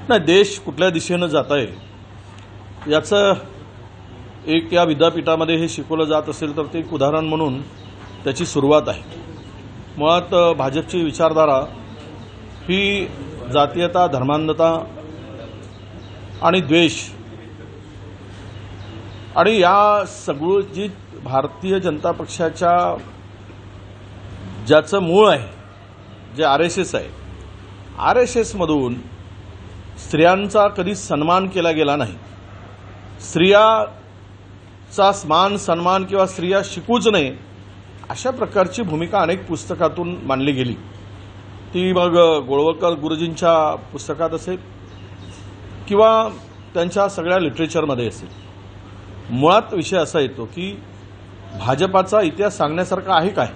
नाही, देश कुठल्या दिशेनं जात आहे याचं एक या विद्यापीठामध्ये हे शिकवलं जात असेल तर ते एक उदाहरण म्हणून त्याची सुरुवात आहे। मुळात भाजपची विचारधारा ही जातीयता, धर्मांधता आणि द्वेष आणि या सगळं जी भारतीय जनता पक्षाच्या ज्याचं मूळ आहे, जे RSS आहे, RSSमधून स्त्रियांचा कधी सन्मान केला गेला नाही। स्त्रियाचा मान सन्मान किंवा स्त्रिया शिकूच नये अशा प्रकारची भूमिका अनेक पुस्तकातून मांडली गेली। ती मग गोळवलकर गुरुजींच्या पुस्तकात असेल किंवा त्यांच्या सगळ्या लिटरेचरमध्ये असेल। मुळात विषय असा येतो की भाजपाचा इतिहास सांगण्यासारखा आहे काय?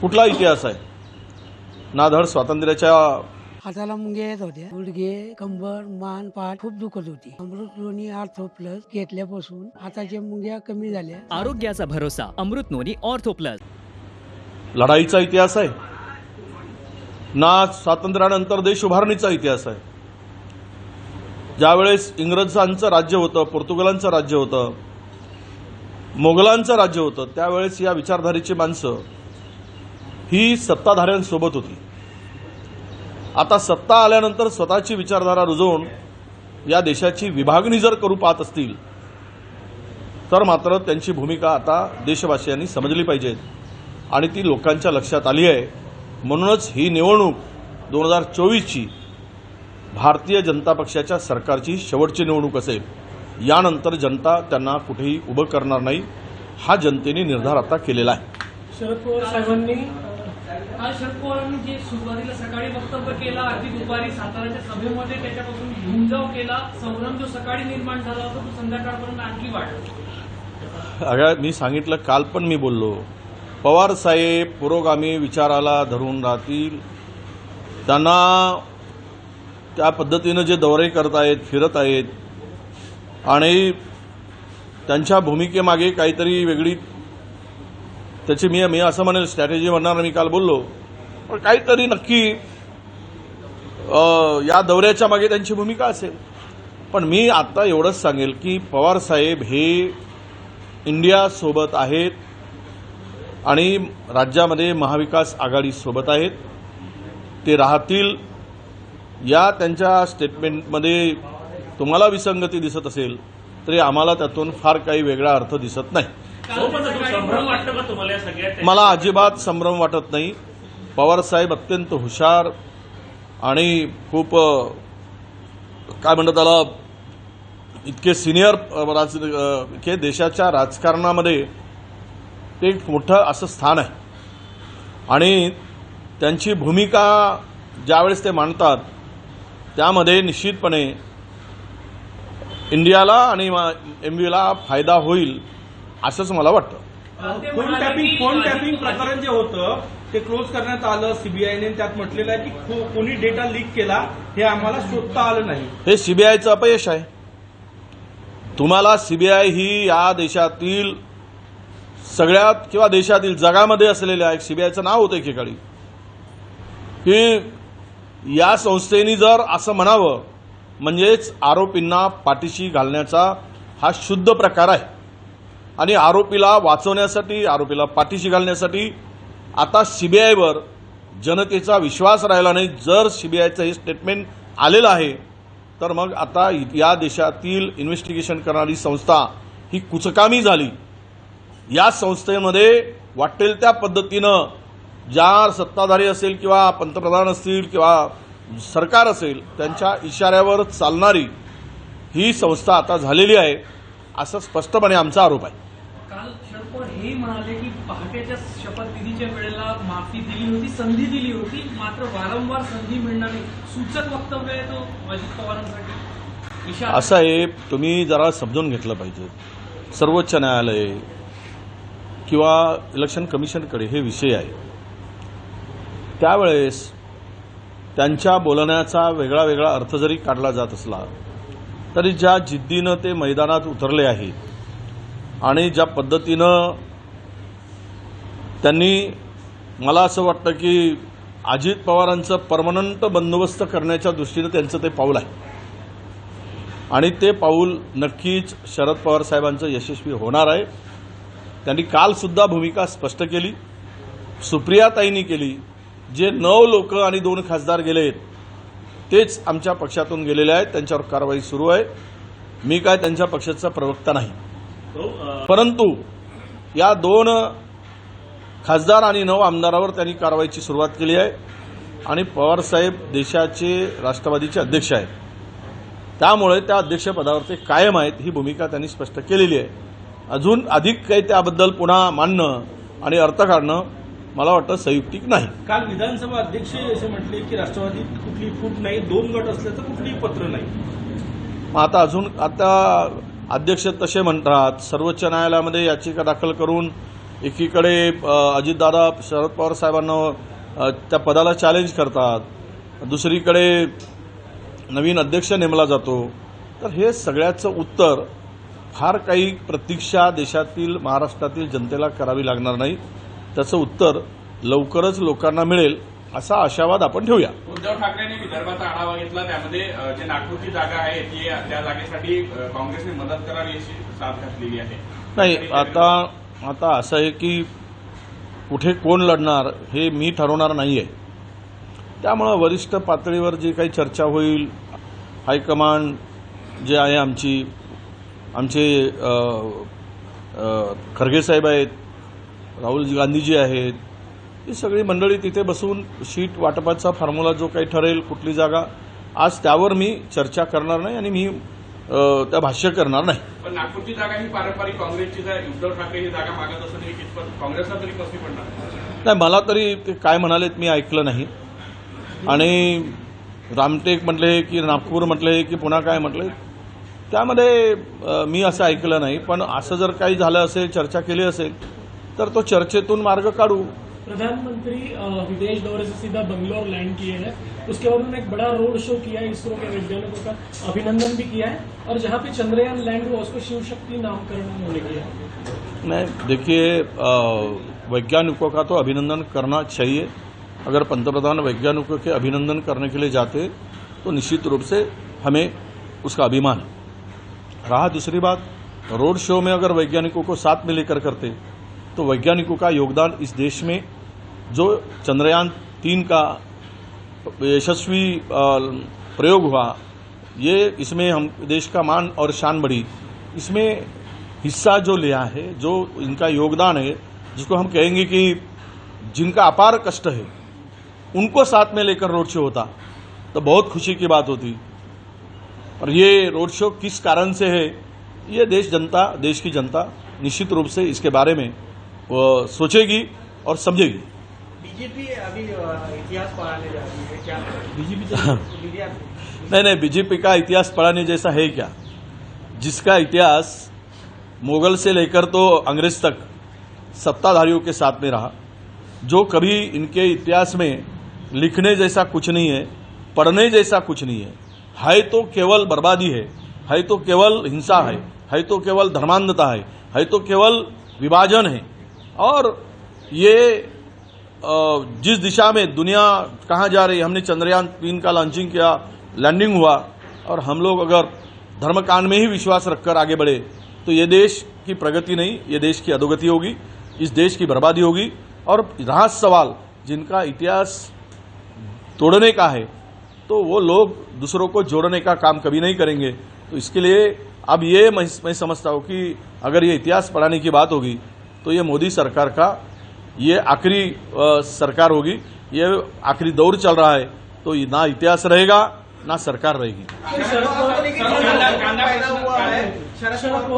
कुठला इतिहास आहे? ना धड स्वातंत्र्याच्या हाताला मुंग्या येत होत्या, गुडघे, कंबर, मान, पाठ खूप दुखत होती। अमृत नोनी ऑर्थो प्लस घेतल्यापासून हाताच्या मुंग्या कमी झाल्या। आरोग्याचा भरोसा अमृत नोनी ऑर्थो प्लस। लढाईचा इतिहास आहे ना स्वातंत्र्यानंतर देश उभारणीचा इतिहास आहे। ज्यावेळेस इंग्रजांचं राज्य होतं, पोर्तुगालांचं राज्य होतं, मोगलांचं राज्य होतं, त्यावेळेस या विचारधारेची माणसं ही सत्ताधाऱ्यांसोबत होती। आता सत्ता आल्यानंतर स्वतःची विचारधारा रुजवून या देशाची विभागणी जर करू पाहत असतील तर मात्र त्यांची भूमिका आता देशवासियांनी समजली पाहिजे आणि ती लोकांच्या लक्षात आली आहे। म्हणूनच ही निवडणूक 2024ची भारतीय जनता पक्षाच्या सरकारची शेवटची निवडणूक असेल। यानंतर जनता त्यांना कुठेही उभं करणार नाही, हा जनतेने निर्धार आता केलेला आहे। शरद पवारांनी जे सुरुवातीला सकाळी वक्तव्य केला, अगदी दुपारी साताराच्या सभेमध्ये त्याच्यापासून घुमजाव केला, संभ्रम जो सकाळी निर्माण झाला होता तो संध्याकाळपर्यंत आणखी वाढला। अगं मी सांगितलं, काल पण मी बोललो, पवार साहेब पुरोगामी विचाराला धरून राहतील। त्यांना त्या पद्धतीनं जे दौरे करत आहेत, फिरत आहेत आणि त्यांच्या भूमिकेमागे काहीतरी वेगळी त्याची मी असं म्हणेल स्ट्रॅटेजी म्हणणार, मी काल बोललो, पण काहीतरी नक्की या दौऱ्याच्या मागे त्यांची भूमिका असेल। पण मी आता एवढंच सांगेल की पवार साहेब हे इंडियासोबत आहेत आणि राज्यामध्ये महाविकास आघाडी सोबत आहेत, ते राहतील। या त्यांच्या स्टेटमेंटमध्ये तुम्हाला विसंगती दिसत असेल तरी आम्हाला त्यातून फार काही वेगळा अर्थ दिसत नाही। मला अजिबात संभ्रम वाटत नाही। पवार साहेब अत्यंत हुशार आणि खूप काय म्हणतात त्याला, इतके सिनियर देशाच्या राजकारणामध्ये ते एक मोठं असं स्थान आहे आणि त्यांची भूमिका ज्यावेळेस ते मांडतात त्यामध्ये निश्चितपणे इंडियाला आणि MVला फायदा होईल असंच मला वाटतं। फोन टॅपिंग प्रकरण जे होतं ते क्लोज करण्यात आलं सीबीआयने, त्यात म्हटलेलं आहे की कोणी डेटा लीक केला हे आम्हाला शोधता आलं नाही। हे सीबीआयचं अपयश आहे। तुम्हाला सीबीआय ही या देशातील सगळ्यात किंवा देशातील जगामध्ये असलेल्या एक सीबीआयचं नाव होतं एकेकाळी, की या संस्थेने जर असं म्हणावं म्हणजेच आरोपींना पाठीशी घालण्याचा हा शुद्ध प्रकार आहे आणि आरोपीला वाचवण्यासाठी, आरोपीला पाठीशी घालण्यासाठी आता सीबीआयवर जनतेचा विश्वास राहिला नाही। जर सीबीआयचं हे स्टेटमेंट आलेलं आहे तर मग आता या देशातील इन्व्हेस्टिगेशन करणारी संस्था ही कुचकामी झाली। या संस्थेमध्ये वाटेल त्या पद्धतीनं ज्या सत्ताधारी असेल किंवा पंतप्रधान असतील किंवा सरकार असेल त्यांच्या इशाऱ्यावर चालणारी ही संस्था आता झालेली आहे, असं स्पष्टपणे आमचा आरोप आहे। काल शरद पवार हे म्हणाले की पहाटेच्या शपथविधीच्या वेळेला माफी दिली होती, संधी दिली होती, मात्र वारंवार संधी मिळणार नाही। सूचक वक्तव्य आहे तो अजित पवारांसाठी। असं आहे, तुम्ही जरा समजून घेतलं पाहिजे। सर्वोच्च न्यायालय किंवा इलेक्शन कमिशनकडे हे विषय आहे, त्यावेळेस त्यांच्या बोलण्याचा वेगळा वेगळा अर्थ जरी काढला जात असला तरी ज्या जिद्दीनं ते मैदानात उतरले आहेत आणि ज्या पद्धतीनं त्यांनी, मला असं वाटतं की अजित पवारांचं परमनंट बंदोबस्त करण्याच्या दृष्टीनं त्यांचं ते पाऊल आहे आणि ते पाऊल नक्कीच शरद पवार साहेबांचं यशस्वी होणार आहे. त्यांनी काल सुद्धा भूमिका स्पष्ट केली, सुप्रियाताईंनी केली. जे 9 लोक आणि 2 खासदार गेलेत तेच आमच्या पक्षातून गेलेले आहेत, त्यांच्यावर कारवाई सुरू आहे. मी काय त्यांच्या पक्षाचा प्रवक्ता नाही, परंतु या 2 खासदार आणि 9 आमदारावर त्यांनी कारवाईची सुरुवात केली आहे आणि पवारसाहेब देशाचे राष्ट्रवादीचे अध्यक्ष आहेत, त्यामुळे त्या अध्यक्षपदावर ते कायम आहेत ही भूमिका त्यांनी स्पष्ट केलेली आहे. अजून अधिक काही त्याबद्दल पुन्हा मांडणं आणि अर्थ काढणं मला वाटतं संयुक्तिक नाही. काल विधानसभा अध्यक्ष असे म्हटले की राष्ट्रवादीत कुठली फूट नाही, 2 गट असल्याचं कुठलंही पत्र नाही. मग आता अध्यक्ष तसे म्हणतात, सर्वोच्च न्यायालयामध्ये याचिका दाखल करून एकीकडे अजितदादा शरद पवार साहेबांना त्या पदाला चॅलेंज करतात, दुसरीकडे नवीन अध्यक्ष नेमला जातो. तर हे सगळ्याचं उत्तर फार काही प्रतीक्षा देशातील महाराष्ट्रातील जनतेला करावी लागणार नाही. त्याचं उत्तर लवकरच लोकांना मिळेल असा आशावाद आपण ठेवूया. उद्धव ठाकरेंनी विदर्भाचा आढावा घेतला, त्यामध्ये जे नागपूरची जागा आहे ती त्या जागेसाठी काँग्रेसने मदत करावी अशी साथ घातलेली आहे. नाही, आता असं आहे की कुठे कोण लढणार हे मी ठरवणार नाही आहे. त्यामुळं वरिष्ठ पातळीवर जी काही चर्चा होईल, हायकमांड जे आहे आमचे खरगे साहेब आहेत, राहुल गांधीजी आहेत, ही सगळी मंडळी तिथे बसून शीट वाटपाचा फॉर्म्युला जो काही ठरेल, कुठली जागा, आज त्यावर मी चर्चा करणार नाही आणि मी त्या भाष्य करणार नाही. पण नागपूरची जागा ही पारंपरिक काँग्रेसची आहे, उद्धव ठाकरे ही जागा मागत असून ही कितपत काँग्रेसला तरी कसली पडणार नाही. मला तरी ते काय म्हणालेत मी ऐकलं नाही आणि रामटेक म्हटले की नागपूर म्हटले की पुन्हा काय म्हटले त्यामध्ये मी असं ऐकलं नाही. पण असं जर काही झालं असेल, चर्चा केली असेल तर तो चर्चेतून मार्ग काढू. प्रधानमंत्री विदेश दौरे से सीधा बंगलोर लैंड किए हैं, उसके बाद उन्होंने एक बड़ा रोड शो किया है, इसरो के वैज्ञानिकों का अभिनंदन भी किया है और जहां पे चंद्रयान लैंड हुआ उसको शिव शक्ति नामकरण उन्होंने किया है. नहीं, देखिए वैज्ञानिकों का तो अभिनंदन करना चाहिए. अगर पंतप्रधान वैज्ञानिकों के अभिनंदन करने के लिए जाते तो निश्चित रूप से हमें उसका अभिमान है. रहा दूसरी बात, रोड शो में अगर वैज्ञानिकों को साथ में लेकर करते तो वैज्ञानिकों का योगदान इस देश में जो चंद्रयान 3 का यशस्वी प्रयोग हुआ, ये इसमें हम देश का मान और शान बढ़ी. इसमें हिस्सा जो लिया है, जो इनका योगदान है, जिसको हम कहेंगे कि जिनका अपार कष्ट है, उनको साथ में लेकर रोड शो होता तो बहुत खुशी की बात होती. और ये रोड शो किस कारण से है, ये देश की जनता निश्चित रूप से इसके बारे में वो सोचेगी और समझेगी. बीजेपी अभी इतिहास पढ़ाने जा रही है क्या? नहीं, बीजेपी का इतिहास पढ़ाने जैसा है क्या? जिसका इतिहास मुगल से लेकर तो अंग्रेज तक सत्ताधारियों के साथ में रहा, जो कभी इनके इतिहास में लिखने जैसा कुछ नहीं है, पढ़ने जैसा कुछ नहीं है तो केवल बर्बादी है तो केवल हिंसा है तो केवल धर्मांधता है तो केवल विभाजन है. और ये जिस दिशा में दुनिया कहाँ जा रही है, हमने चंद्रयान 3 का लॉन्चिंग किया, लैंडिंग हुआ, और हम लोग अगर धर्मकांड में ही विश्वास रखकर आगे बढ़े तो ये देश की प्रगति नहीं, ये देश की अधोगति होगी, इस देश की बर्बादी होगी. और रहा सवाल जिनका इतिहास तोड़ने का है, तो वो लोग दूसरों को जोड़ने का काम कभी नहीं करेंगे. तो इसके लिए अब ये मैं समझता हूँ कि अगर ये इतिहास पढ़ाने की बात होगी तो ये मोदी सरकार का ये आखिरी सरकार होगी, ये आखिरी दौर चल रहा है, तो ना इतिहास रहेगा ना सरकार रहेगी. शरद पवार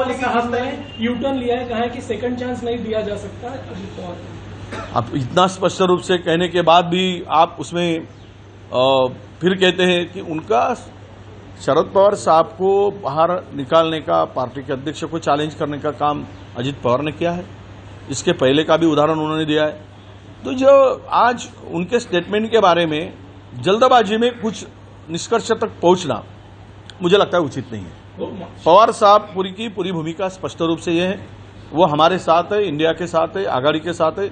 ने कहा हमने यूटर्न लिया है, कहा है कि सेकंड चांस नहीं दिया जा सकता अजित पवार को. अब इतना स्पष्ट रूप से कहने के बाद भी आप उसमें फिर कहते हैं कि उनका शरद पवार साहब को बाहर निकालने का, पार्टी के अध्यक्ष को चैलेंज करने का काम अजित पवार ने किया है. इसके पहले का भी उदाहरण उन्होंने दिया है. तो जो आज उनके स्टेटमेंट के बारे में जल्दबाजी में कुछ निष्कर्ष तक पहुंचना मुझे लगता है उचित नहीं है. पवार साहब पूरी की पूरी भूमिका स्पष्ट रूप से ये है, वो हमारे साथ है, इंडिया के साथ है, आघाड़ी के साथ है.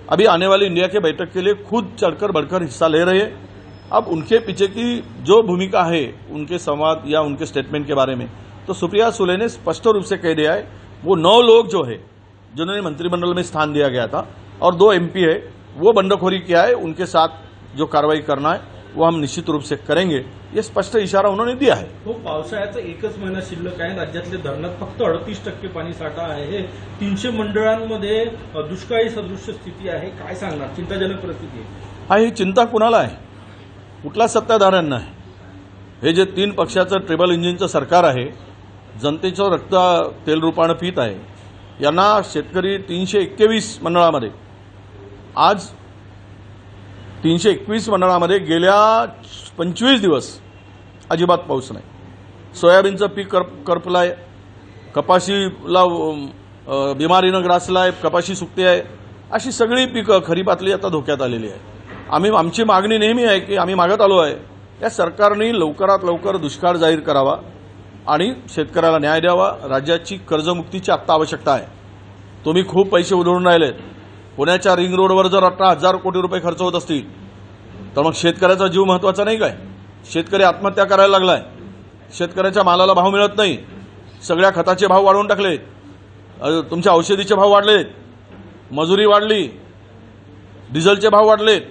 अभी आने वाली इंडिया के बैठक के लिए खुद चढ़कर बढ़कर हिस्सा ले रहे हैं। अब उनके पीछे की जो भूमिका है उनके संवाद या उनके स्टेटमेंट के बारे में, तो सुप्रिया सुले ने स्पष्ट रूप से कह दिया है, वो 9 लोग जो है जिन्होंने मंत्रिमंडल में स्थान दिया गया था और 2 MP है, वो बंडखोरी किया है, उनके साथ जो कार्रवाई करना है वो हम निश्चित रूप से करेंगे, ये स्पष्ट इशारा उन्होंने दिया है। हो, पावसाळ्याचा एकच महिना शिल्लक आहे, राज्यातल्या धरणात फक्त 38% पाणी साठा आहे, 300 मंडळांमध्ये दुष्काळी सदृश्य स्थिती आहे, काय सांगणार? चिंताजनक परिस्थिती आहे। हा, ही चिंता कुणाला आहे? कुठल्या सत्ताधाऱ्यांना आहे? हे जे 3 पक्षाचं ट्रिबल इंजिनचं सरकार आहे, जनतेचं रक्त तेल रूपानं पित आहे, यांना शेतकरी 321 मंडळामध्ये, आज 321 मंडळामध्ये गेल्या 25 दिवस अजिबात पाऊस नाही, सोयाबीनचं पीक करपलाय, कपाशीला बिमारीनं ग्रासलाय, कपाशी सुकते आहे, अशी सगळी पिकं खरीपातली आता धोक्यात आलेली आहे। आमची मागणी नेहमी आहे की आम्ही मागत आलो आहे, या सरकारने लवकरात लवकर दुष्काळ जाहीर करावा आणि शेतकऱ्याला न्याय द्यावा। राज्याची कर्जमुक्तीची आत्ता आवश्यकता आहे। तुम्ही खूप पैसे उधळून राहिलेत, पुण्याच्या रिंग रोडवर जर 18,000 कोटी रुपये खर्च होत असतील तर मग शेतकऱ्याचा जीव महत्वाचा नाही काय? शेतकरी आत्महत्या करायला लागलाय, शेतकऱ्याच्या मालाला भाव मिळत नाही, सगळ्या खताचे भाव वाढवून टाकले, तुमच्या औषधीचे भाव वाढलेत, मजुरी वाढली, डिझेलचे भाव वाढलेत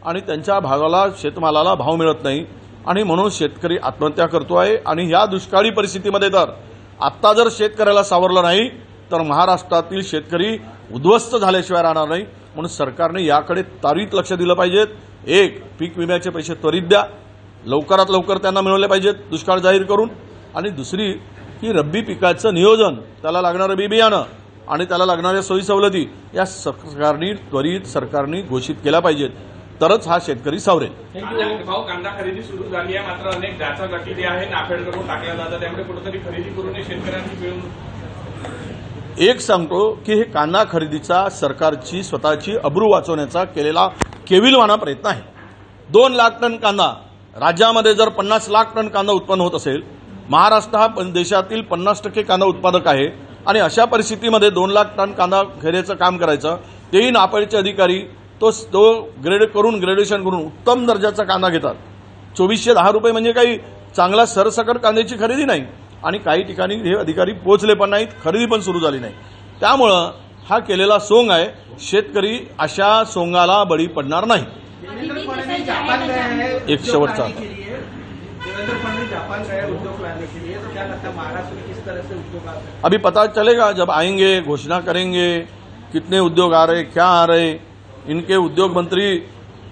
आणि त्यांच्या भागाला शेतमालाला भाव मिळत नाही आणि म्हणून शेतकरी आत्महत्या करतो आहे। आणि या दुष्काळी परिस्थितीमध्ये तर आत्ता जर शेतकऱ्याला सावरलं नाही तर महाराष्ट्रातील शेतकरी उद्ध्वस्त झाल्याशिवाय राहणार नाही। म्हणून सरकारने याकडे त्वरित लक्ष दिलं पाहिजे। एक, पीक विम्याचे पैसे त्वरित द्या, लवकरात लवकर त्यांना मिळवले पाहिजेत दुष्काळ जाहीर करून। आणि दुसरी की रब्बी पिकाचं नियोजन, त्याला लागणारं बी बियाणं आणि त्याला लागणाऱ्या सोयी सवलती या सरकारने घोषित केल्या पाहिजेत, तरच हा शेतकरी सावरेल। भाऊ, कांदा खरेदी सुरू झाली आहे, मात्र अनेक जाचा गटीले आहे, नाफेड करून टाकल्या जातात, त्यामुळे कुठेतरी खरेदी करून शेतकऱ्यांची मिळून एक सांगतो की हे कांदा खरेदीचा सरकारची स्वतःची अब्रू वाचवण्याचा केलेला केविलवाणा प्रयत्न आहे। 2 लाख टन कांदा, राज्यामध्ये जर 50 लाख टन कांदा उत्पन्न होत असेल, महाराष्ट्र हा देशातील 50% कांदा उत्पादक आहे आणि अशा परिस्थितीमध्ये 2 लाख टन कांदा खरेदीचं काम करायचं, तेही नाफेडचे अधिकारी तो ग्रेडेशन करून उत्तम दर्जाचा कांदा घेतात। 2410 रुपये म्हणजे काही चांगला सरसकट कांद्याची खरेदी नाही आणि काही ठिकाणी हे अधिकारी पोहोचले पण नाहीत, खरेदी पण सुरू झाली नाही। त्यामुळं हा केलेला सोंग आहे, शेतकरी अशा सोंगाला बळी पडणार नाही। एक शेवटचा, देवेंद्र फडणवीस जापान गए उद्योग लाने के लिए, तो क्या लगता है महाराष्ट्र में किस तरह से उद्योग आ रहे हैं? अभी पता चलेगा जब आएंगे, घोषणा करेंगे कितने उद्योग आ रहे, क्या आ रहे। इनके उद्योग मंत्री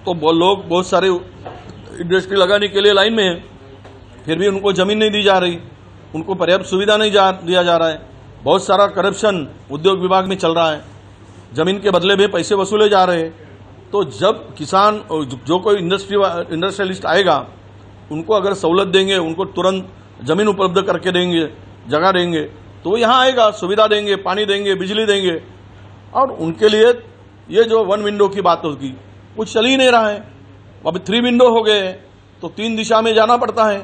तो लोग बहुत सारे इंडस्ट्री लगाने के लिए लाइन में है, फिर भी उनको जमीन नहीं दी जा रही, उनको पर्याप्त सुविधा नहीं दिया जा रहा है। बहुत सारा करप्शन उद्योग विभाग में चल रहा है, जमीन के बदले में पैसे वसूले जा रहे हैं। तो जब किसान जो कोई इंडस्ट्रियलिस्ट आएगा, उनको अगर सहूलत देंगे, उनको तुरंत जमीन उपलब्ध करके देंगे, जगह देंगे, तो वो यहाँ आएगा, सुविधा देंगे, पानी देंगे, बिजली देंगे। और उनके लिए ये जो 1 विंडो की बात होगी वो चल ही नहीं रहा है। अभी 3 विंडो हो गए हैं, तो 3 दिशा में जाना पड़ता है,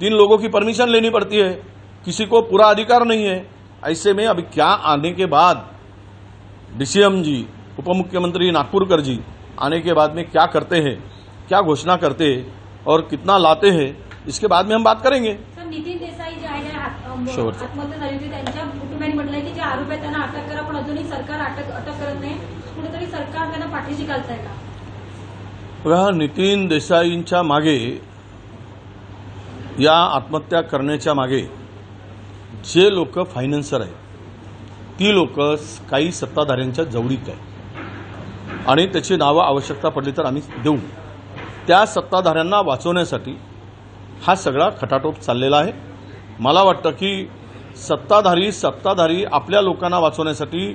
3 लोगों की परमिशन लेनी पड़ती है, किसी को पूरा अधिकार नहीं है। ऐसे में अभी क्या आने के बाद डीसीएम जी, उपमुख्यमंत्री नागपुरकर जी आने के बाद में क्या करते हैं, क्या घोषणा करते हैं और कितना लाते हैं, इसके बाद में हम बात करेंगे। सर, नितीन देसाई जे आहे शेवटचं. आत्महत्या झाली होती, त्यांच्या कुटुंबियांनी म्हटलंय की जे आरोपी आहेत त्यांना अटक करा, पण अजूनही सरकार अटक करत नाही। कुठेतरी सरकार त्यांना पाठीशी घालतंय का? बघा, नितीन देसाईंच्या मागे, या आत्महत्या करण्याच्या मागे जे लोक फायनान्सर आहेत, ती लोक काही सत्ताधाऱ्यांच्या जवळीक आहेत आणि त्याची नावं आवश्यकता पडली तर आम्ही देऊ। त्या सत्ताधाऱ्यांना वाचवण्यासाठी हा सगळा खटाटोप चाललेला आहे। मला वाटतं की सत्ताधारी आपल्या लोकांना वाचवण्यासाठी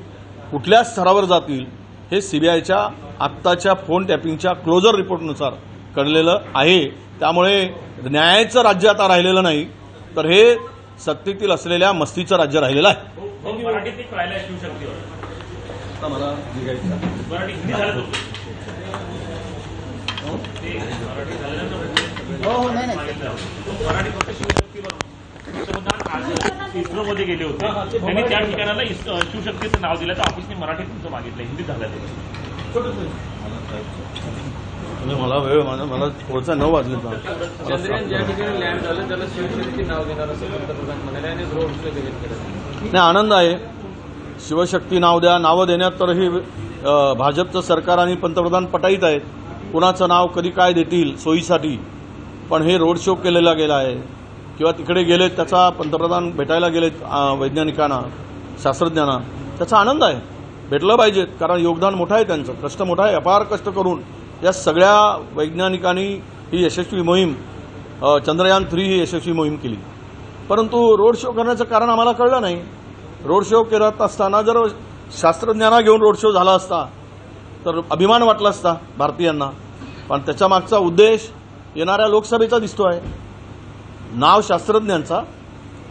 कुठल्या स्तरावर जातील हे सीबीआयच्या आत्ताच्या फोन टॅपिंगच्या क्लोजर रिपोर्टनुसार कळलेलं आहे। त्यामुळे न्यायाचं राज्य आता राहिलेलं नाही, तर हे सत्तेतील असलेल्या मस्तीचं राज्य राहिलेलं आहे। मराठीत एक राहिला शिव शक्तीवर मराठी हिंदी झालं मराठी फक्त शिवशक्तीवर पंतप्रधान इस्रोमध्ये गेले होते, त्यांनी त्या ठिकाणाला शिवशक्तीचं नाव दिलं, तर ऑफिसने मराठीत तुमचं मागितलं, हिंदीत झालं ते। म्हणजे मला वेळ मला पुढचा 9 वाजले चंद्रयान ज्या ठिकाणी लँड झालं त्याला शिवशक्ती नाव देणार असं पंतप्रधान म्हणाले आणि रोड शो देखील केलं. नाही, आनंद आहे. शिवशक्ती नाव द्या, नावं देण्यात तर ही भाजपचं सरकार आणि पंतप्रधान पटाईत आहेत. कुणाचं नाव कधी काय देतील सोयीसाठी, पण हे रोड शो केलेला गेला आहे किंवा तिकडे गेलेत, त्याचा पंतप्रधान भेटायला गेलेत वैज्ञानिकांना, शास्त्रज्ञांना, त्याचा आनंद आहे. भेटलं पाहिजेत, कारण योगदान मोठं आहे त्यांचं, कष्ट मोठं आहे. अपार कष्ट करून या सगळ्या वैज्ञानिकांनी ही यशस्वी मोहीम चंद्रयान-3 ही यशस्वी मोहीम केली. परंतु रोड शो करण्याचं कारण आम्हाला कळलं नाही. रोड शो करत असताना जर शास्त्रज्ञांना घेऊन रोड शो झाला असता तर अभिमान वाटला असता भारतीयांना. पण त्याच्या मागचा उद्देश येणाऱ्या लोकसभेचा दिसतो आहे, नाव शास्त्रज्ञांचा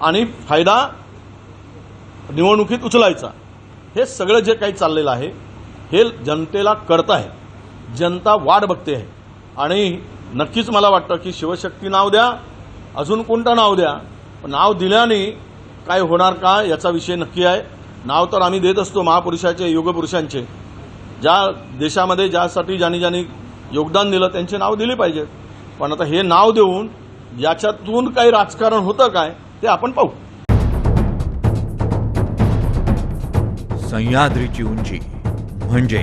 आणि फायदा निवडणुकीत उचलायचा. हे सगळं जे काही चाललेलं आहे हे जनतेला कळतं आहे, जनता वाट बघते आहे. आणि नक्कीच मला वाटतं की शिवशक्ती नाव द्या, अजून कोणतं नाव द्या, पण नाव दिल्याने काय होणार का याचा विषय नक्की आहे. नाव तर आम्ही देत असतो महापुरुषाचे, युगपुरुषांचे, ज्या देशामध्ये ज्यासाठी ज्यांनी योगदान दिलं त्यांचे नाव दिले पाहिजेत. पण आता हे नाव देऊन याच्यातून काही राजकारण होतं काय ते आपण पाहू. सह्याद्रीची उंची म्हणजे